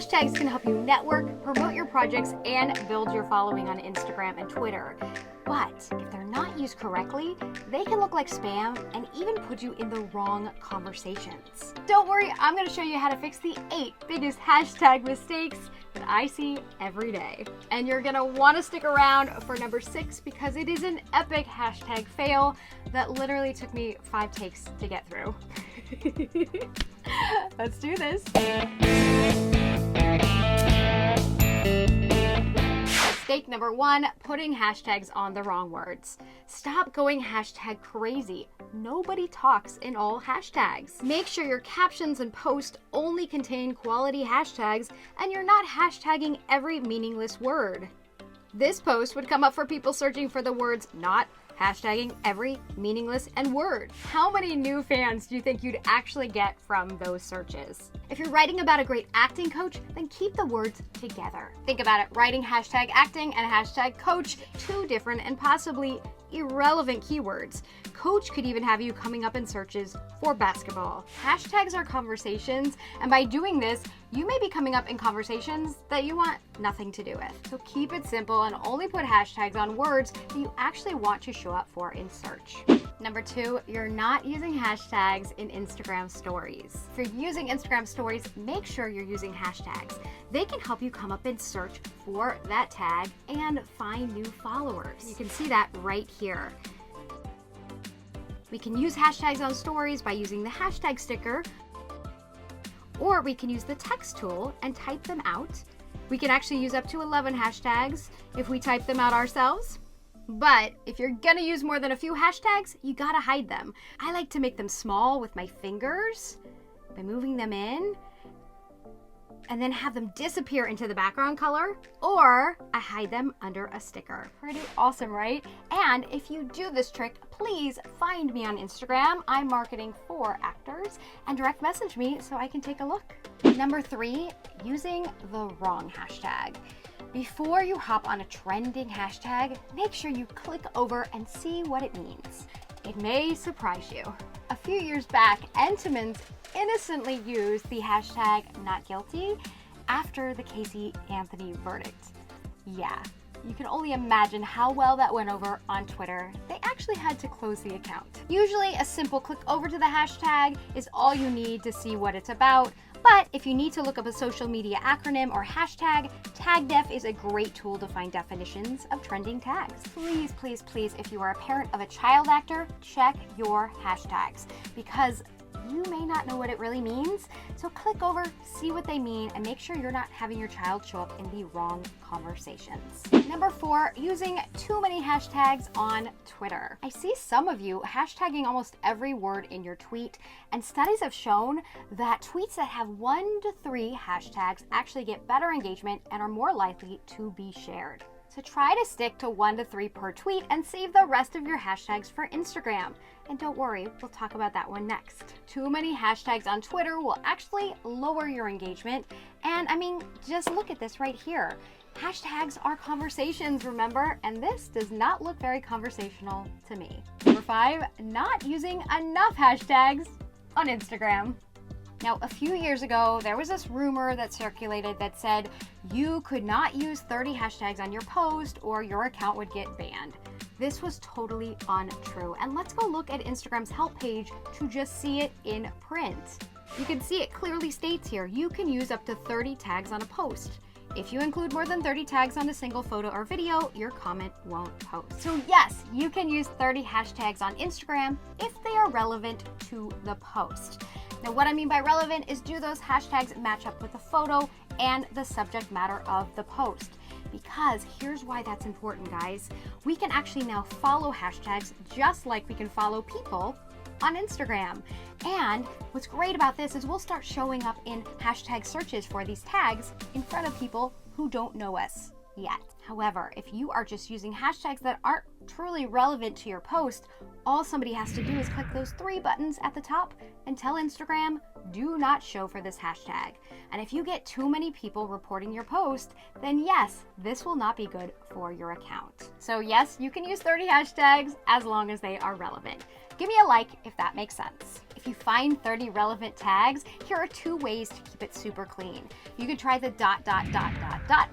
Hashtags can help you network, promote your projects, and build your following on Instagram and Twitter. But if they're not used correctly, they can look like spam and even put you in the wrong conversations. Don't worry, I'm going to show you how to fix the 8 biggest hashtag mistakes that I see every day. And you're going to want to stick around for number 6 because it is an epic hashtag fail that literally took me 5 takes to get through. Let's do this. Mistake number 1, putting hashtags on the wrong words. Stop going hashtag crazy. Nobody talks in all hashtags. Make sure your captions and posts only contain quality hashtags and you're not hashtagging every meaningless word. This post would come up for people searching for the words not hashtagging every meaningless and word. How many new fans do you think you'd actually get from those searches? If you're writing about a great acting coach, then keep the words together. Think about it, writing hashtag acting and hashtag coach, 2 different and possibly irrelevant keywords. Coach could even have you coming up in searches for basketball. Hashtags are conversations, and by doing this, you may be coming up in conversations that you want nothing to do with. So keep it simple and only put hashtags on words that you actually want to show up for in search. Number 2, you're not using hashtags in Instagram stories. If you're using Instagram stories, make sure you're using hashtags. They can help you come up in search for that tag and find new followers. You can see that right here. We can use hashtags on stories by using the hashtag sticker, or we can use the text tool and type them out. We can actually use up to 11 hashtags if we type them out ourselves. But if you're gonna use more than a few hashtags, you gotta hide them. I like to make them small with my fingers by moving them in and then have them disappear into the background color, or I hide them under a sticker. Pretty awesome, right? And if you do this trick, please find me on Instagram. I'm marketing for actors, and direct message me so I can take a look. Number 3, using the wrong hashtag. Before you hop on a trending hashtag, make sure you click over and see what it means. It may surprise you. A few years back, Entenmann's innocently used the hashtag #NotGuilty after the Casey Anthony verdict. Yeah, you can only imagine how well that went over on Twitter. They actually had to close the account. Usually a simple click over to the hashtag is all you need to see what it's about. But if you need to look up a social media acronym or hashtag, TagDef is a great tool to find definitions of trending tags. Please, please, please, if you are a parent of a child actor, check your hashtags because you may not know what it really means. So click over, see what they mean, and make sure you're not having your child show up in the wrong conversations. Number 4, using too many hashtags on Twitter. I see some of you hashtagging almost every word in your tweet, and studies have shown that tweets that have 1 to 3 hashtags actually get better engagement and are more likely to be shared. So try to stick to 1 to 3 per tweet and save the rest of your hashtags for Instagram. And don't worry, we'll talk about that one next. Too many hashtags on Twitter will actually lower your engagement. And I mean, just look at this right here. Hashtags are conversations, remember? And this does not look very conversational to me. Number 5, not using enough hashtags on Instagram. Now, a few years ago, there was this rumor that circulated that said you could not use 30 hashtags on your post or your account would get banned. This was totally untrue. And let's go look at Instagram's help page to just see it in print. You can see it clearly states here, you can use up to 30 tags on a post. If you include more than 30 tags on a single photo or video, your comment won't post. So yes, you can use 30 hashtags on Instagram if they are relevant to the post. Now, what I mean by relevant is do those hashtags match up with the photo and the subject matter of the post? Because here's why that's important, guys. We can actually now follow hashtags just like we can follow people on Instagram. And what's great about this is we'll start showing up in hashtag searches for these tags in front of people who don't know us yet. However, if you are just using hashtags that aren't truly relevant to your post, all somebody has to do is click those 3 buttons at the top and tell Instagram, do not show for this hashtag. And if you get too many people reporting your post, then yes, this will not be good for your account. So yes, you can use 30 hashtags as long as they are relevant. Give me a like if that makes sense. If If you find 30 relevant tags, here are 2 ways to keep it super clean. You can try the ...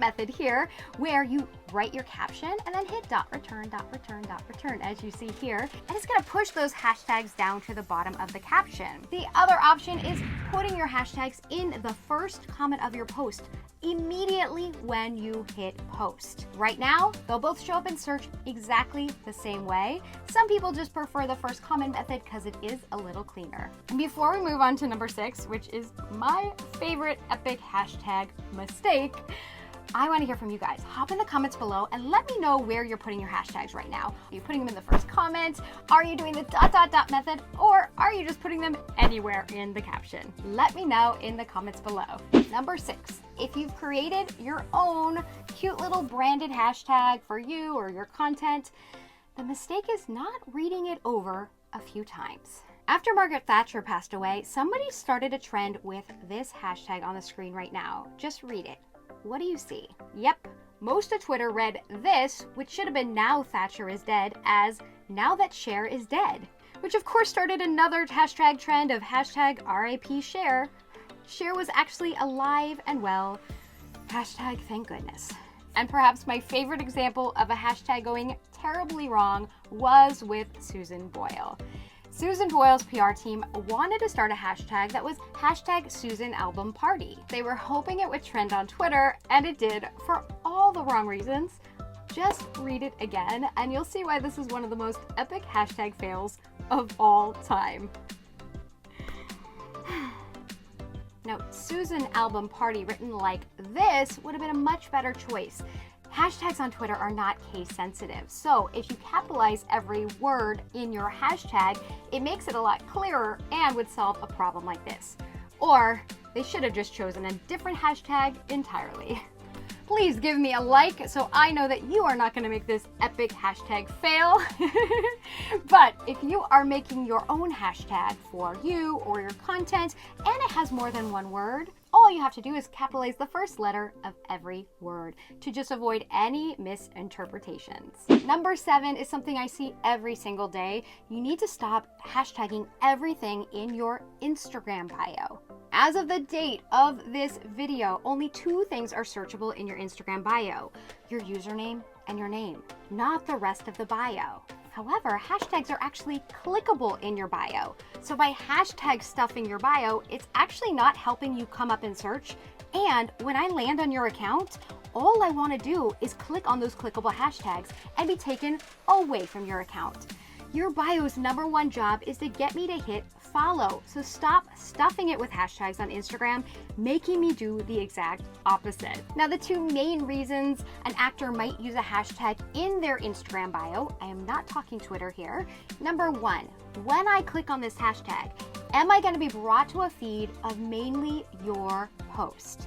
method here, where you write your caption and then hit .return as you see here, and it's gonna push those hashtags down to the bottom of the caption. The other option is putting your hashtags in the first comment of your post immediately when you hit post. Right now, they'll both show up in search exactly the same way. Some people just prefer the first comment method because it is a little cleaner. And before we move on to number 6, which is my favorite epic hashtag mistake, I want to hear from you guys. Hop in the comments below and let me know where you're putting your hashtags right now. Are you putting them in the first comment? Are you doing the ... method? Or are you just putting them anywhere in the caption? Let me know in the comments below. Number 6, if you've created your own cute little branded hashtag for you or your content, the mistake is not reading it over a few times. After Margaret Thatcher passed away, somebody started a trend with this hashtag on the screen right now. Just read it. What do you see? Yep, most of Twitter read this, which should have been "Now Thatcher is dead," as "Now that Cher is dead," which of course started another hashtag trend of hashtag RIP Cher. Cher was actually alive and well. Hashtag thank goodness. And perhaps my favorite example of a hashtag going terribly wrong was with Susan Boyle. Susan Boyle's PR team wanted to start a hashtag that was hashtag Susan Album Party. They were hoping it would trend on Twitter, and it did for all the wrong reasons. Just read it again, and you'll see why this is one of the most epic hashtag fails of all time. Now, Susan Album Party written like this would have been a much better choice. Hashtags on Twitter are not case sensitive, so if you capitalize every word in your hashtag, it makes it a lot clearer and would solve a problem like this. Or they should have just chosen a different hashtag entirely. Please give me a like so I know that you are not going to make this epic hashtag fail. But if you are making your own hashtag for you or your content and it has more than one word, all you have to do is capitalize the first letter of every word to just avoid any misinterpretations. Number 7 is something I see every single day. You need to stop hashtagging everything in your Instagram bio. As of the date of this video, only 2 things are searchable in your Instagram bio: your username and your name, not the rest of the bio. However, hashtags are actually clickable in your bio. So by hashtag stuffing your bio, it's actually not helping you come up in search. And when I land on your account, all I want to do is click on those clickable hashtags and be taken away from your account. Your bio's number 1 job is to get me to hit follow. So stop stuffing it with hashtags on Instagram, making me do the exact opposite. Now, the 2 main reasons an actor might use a hashtag in their Instagram bio, I am not talking Twitter here. Number 1, when I click on this hashtag, am I going to be brought to a feed of mainly your post?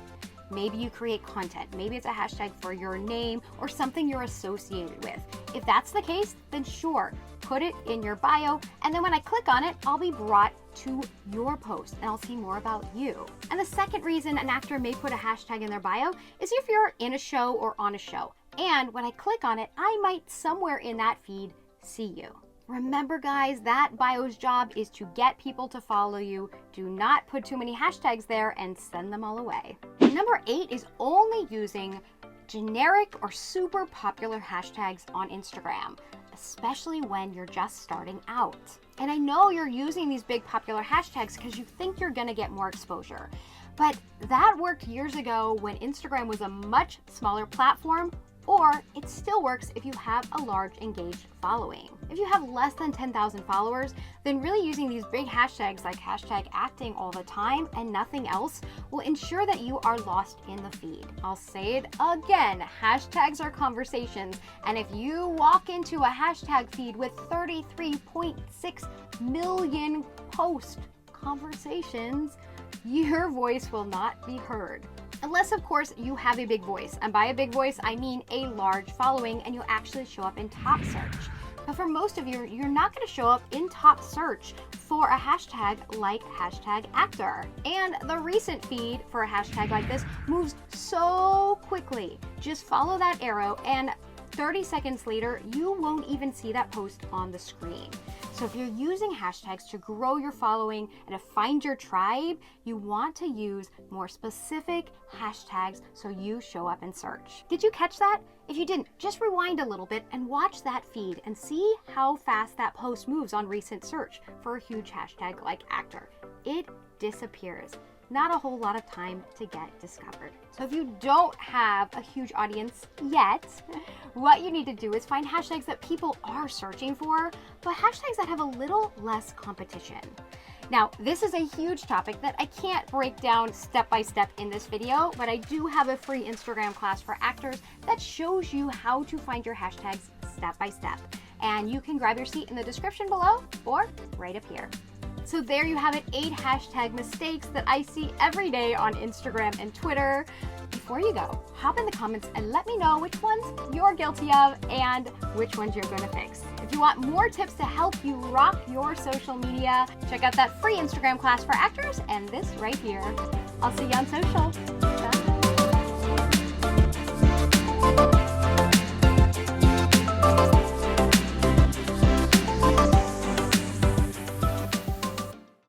Maybe you create content. Maybe it's a hashtag for your name or something you're associated with. If that's the case, then sure, put it in your bio, and then when I click on it, I'll be brought to your post and I'll see more about you. And the second reason an actor may put a hashtag in their bio is if you're in a show or on a show. And when I click on it, I might somewhere in that feed see you. Remember guys, that bio's job is to get people to follow you. Do not put too many hashtags there and send them all away. Number 8 is only using generic or super popular hashtags on Instagram, especially when you're just starting out. And I know you're using these big popular hashtags because you think you're gonna get more exposure. But that worked years ago when Instagram was a much smaller platform, or it still works if you have a large engaged following. If you have less than 10,000 followers, then really using these big hashtags like hashtag acting all the time and nothing else will ensure that you are lost in the feed. I'll say it again, hashtags are conversations, and if you walk into a hashtag feed with 33.6 million post conversations, your voice will not be heard. Unless, of course, you have a big voice. And by a big voice, I mean a large following and you'll actually show up in top search. But for most of you, you're not going to show up in top search for a hashtag like hashtag actor. And the recent feed for a hashtag like this moves so quickly. Just follow that arrow and 30 seconds later, you won't even see that post on the screen. So if you're using hashtags to grow your following and to find your tribe, you want to use more specific hashtags so you show up in search. Did you catch that? If you didn't, just rewind a little bit and watch that feed and see how fast that post moves on recent search for a huge hashtag like actor. It disappears. Not a whole lot of time to get discovered. So if you don't have a huge audience yet, what you need to do is find hashtags that people are searching for, but hashtags that have a little less competition. Now, this is a huge topic that I can't break down step by step in this video, but I do have a free Instagram class for actors that shows you how to find your hashtags step by step. And you can grab your seat in the description below or right up here. So there you have it, 8 hashtag mistakes that I see every day on Instagram and Twitter. Before you go, hop in the comments and let me know which ones you're guilty of and which ones you're gonna fix. If you want more tips to help you rock your social media, check out that free Instagram class for actors and this right here. I'll see you on social.